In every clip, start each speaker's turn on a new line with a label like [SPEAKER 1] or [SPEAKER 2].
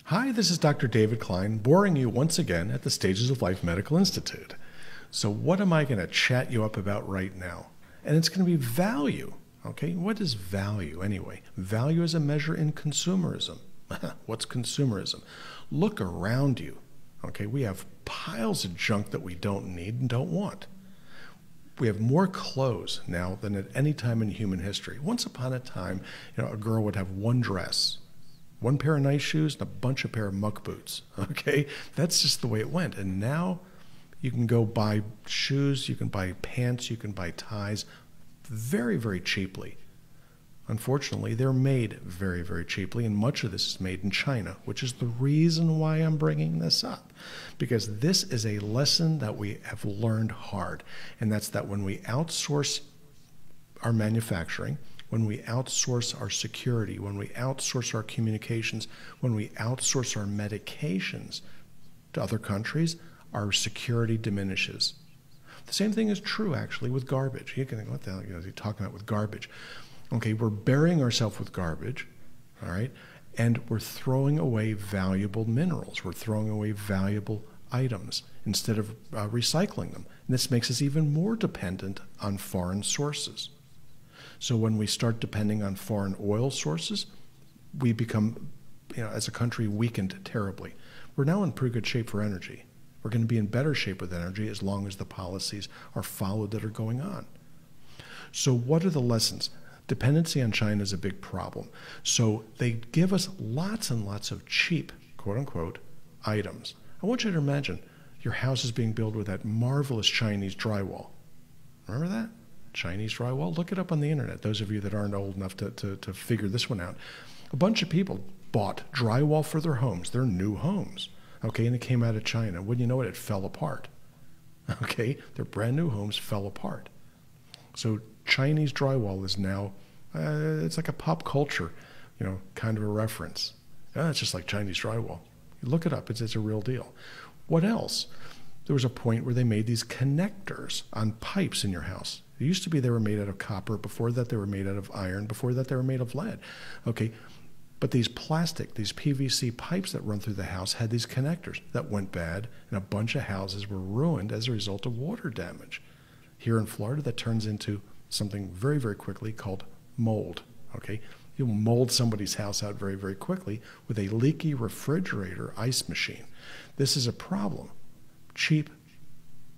[SPEAKER 1] Hi, this is Dr. David Klein, boring you once again at the Stages of Life Medical Institute. So what am I going to chat you up about right now? And it's going to be value. Okay, what is value anyway? Value is a measure in consumerism. What's consumerism? Look around you. Okay, we have piles of junk that we don't need and don't want. We have more clothes now than at any time in human history. Once upon a time, a girl would have one dress, one pair of nice shoes, and a bunch of pair of muck boots. Okay, that's just the way it went. And now you can go buy shoes, you can buy pants, you can buy ties very, very cheaply. Unfortunately, they're made very, very cheaply, and much of this is made in China, which is the reason why I'm bringing this up. Because this is a lesson that we have learned hard, and that's that when we outsource our manufacturing, when we outsource our security, when we outsource our communications, when we outsource our medications to other countries, our security diminishes. The same thing is true, actually, with garbage. You can think, what the hell is he talking about with garbage? Okay, we're burying ourselves with garbage, all right, and we're throwing away valuable minerals. We're throwing away valuable items instead of recycling them. And this makes us even more dependent on foreign sources. So when we start depending on foreign oil sources, we become, as a country, weakened terribly. We're now in pretty good shape for energy. We're going to be in better shape with energy as long as the policies are followed that are going on. So what are the lessons? Dependency on China is a big problem. So they give us lots and lots of cheap, quote unquote, items. I want you to imagine your house is being built with that marvelous Chinese drywall. Remember that? Chinese drywall? Look it up on the internet, those of you that aren't old enough to figure this one out. A bunch of people bought drywall for their homes, their new homes. Okay, and it came out of China. Wouldn't you know it? It fell apart. Okay, their brand new homes fell apart. So Chinese drywall is now, it's like a pop culture, kind of a reference. It's just like Chinese drywall. You look it up, it's a real deal. What else? There was a point where they made these connectors on pipes in your house. It used to be they were made out of copper. Before that, they were made out of iron. Before that, they were made of lead. Okay, but these plastic, these PVC pipes that run through the house had these connectors that went bad, and a bunch of houses were ruined as a result of water damage. Here in Florida, that turns into something very, very quickly called mold. Okay, you'll mold somebody's house out very, very quickly with a leaky refrigerator ice machine. This is a problem. Cheap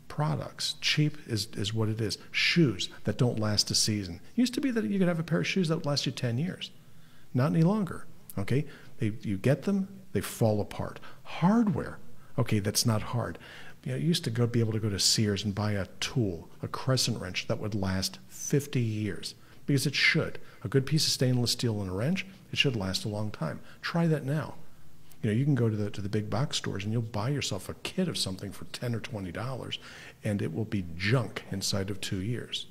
[SPEAKER 1] products. Cheap is what it is. Shoes that don't last a season. It used to be that you could have a pair of shoes that would last you 10 years. Not any longer. Okay, you get them, they fall apart. Hardware. Okay, that's not hard. You used to be able to go to Sears and buy a tool, a crescent wrench that would last 50 years. Because it should. A good piece of stainless steel and a wrench, it should last a long time. Try that now. You can go to the big box stores and you'll buy yourself a kit of something for $10 or $20 and it will be junk inside of 2 years.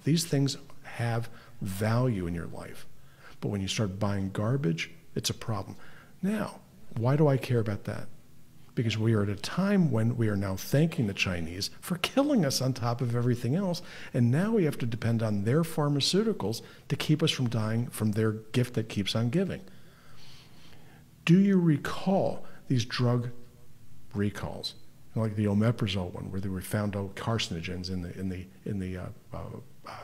[SPEAKER 1] These things have value in your life. But when you start buying garbage, it's a problem. Now, why do I care about that? Because we are at a time when we are now thanking the Chinese for killing us on top of everything else, and now we have to depend on their pharmaceuticals to keep us from dying from their gift that keeps on giving. Do you recall these drug recalls, like the omeprazole one, where they were found carcinogens in the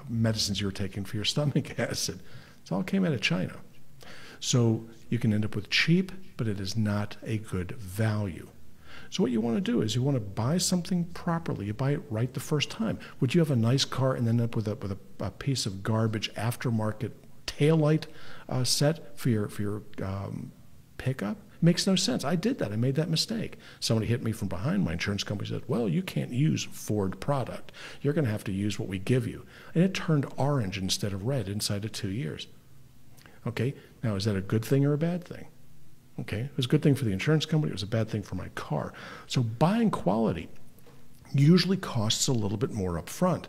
[SPEAKER 1] medicines you were taking for your stomach acid? It all came out of China. So you can end up with cheap, but it is not a good value. So what you want to do is you want to buy something properly. You buy it right the first time. Would you have a nice car and end up with a piece of garbage aftermarket taillight set for your pickup? Makes no sense. I did that. I made that mistake. Somebody hit me from behind. My insurance company said, well, you can't use Ford product. You're going to have to use what we give you. And it turned orange instead of red inside of 2 years. Okay, now is that a good thing or a bad thing? Okay, it was a good thing for the insurance company. It was a bad thing for my car. So buying quality usually costs a little bit more up front,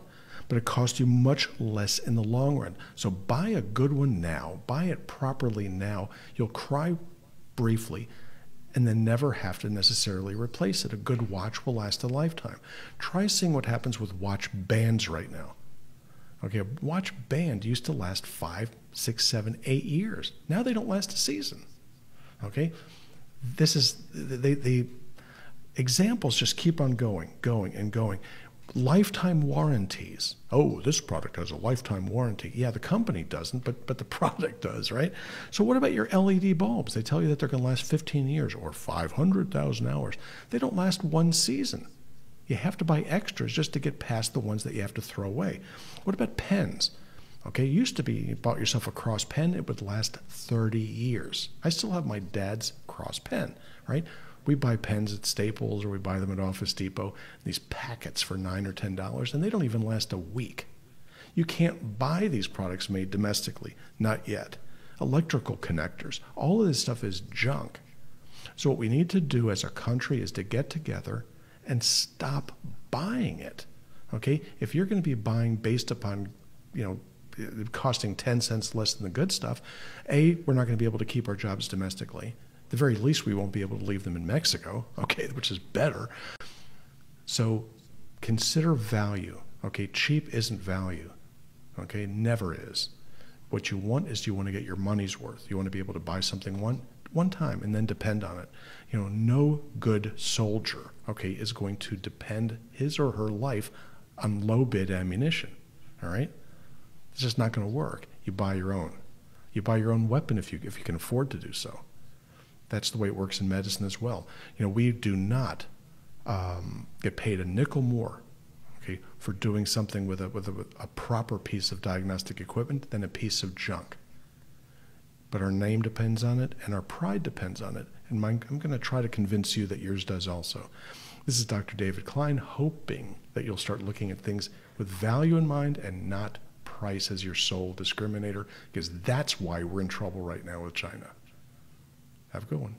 [SPEAKER 1] but it costs you much less in the long run. So buy a good one now. Buy it properly now. You'll cry briefly and then never have to necessarily replace it. A good watch will last a lifetime. Try seeing what happens with watch bands right now. Okay, a watch band used to last 5, 6, 7, 8 years. Now they don't last a season. Okay, This is the examples just keep on going, going, and going. Lifetime warranties. Oh, this product has a lifetime warranty. Yeah, the company doesn't, but the product does, right? So what about your LED bulbs? They tell you that they're going to last 15 years or 500,000 hours. They don't last one season. You have to buy extras just to get past the ones that you have to throw away. What about pens? Okay, it used to be you bought yourself a cross pen, it would last 30 years. I still have my dad's cross pen, right? We buy pens at Staples or we buy them at Office Depot, these packets for $9 or $10, and they don't even last a week. You can't buy these products made domestically, not yet. Electrical connectors, all of this stuff is junk. So what we need to do as a country is to get together and stop buying it, okay? If you're going to be buying based upon, costing 10 cents less than the good stuff, A, we're not going to be able to keep our jobs domestically. At the very least, we won't be able to leave them in Mexico, okay, which is better. So consider value, okay? Cheap isn't value, okay? Never is. What you want is you want to get your money's worth. You want to be able to buy something one time and then depend on it. No good soldier, okay, is going to depend his or her life on low bid ammunition, all right? It's just not going to work. You buy your own. You buy your own weapon if you can afford to do so. That's the way it works in medicine as well. We do not get paid a nickel more, okay, for doing something with a proper piece of diagnostic equipment than a piece of junk. But our name depends on it, and our pride depends on it. And I'm going to try to convince you that yours does also. This is Dr. David Klein, hoping that you'll start looking at things with value in mind and not price as your sole discriminator, because that's why we're in trouble right now with China. Have a good one.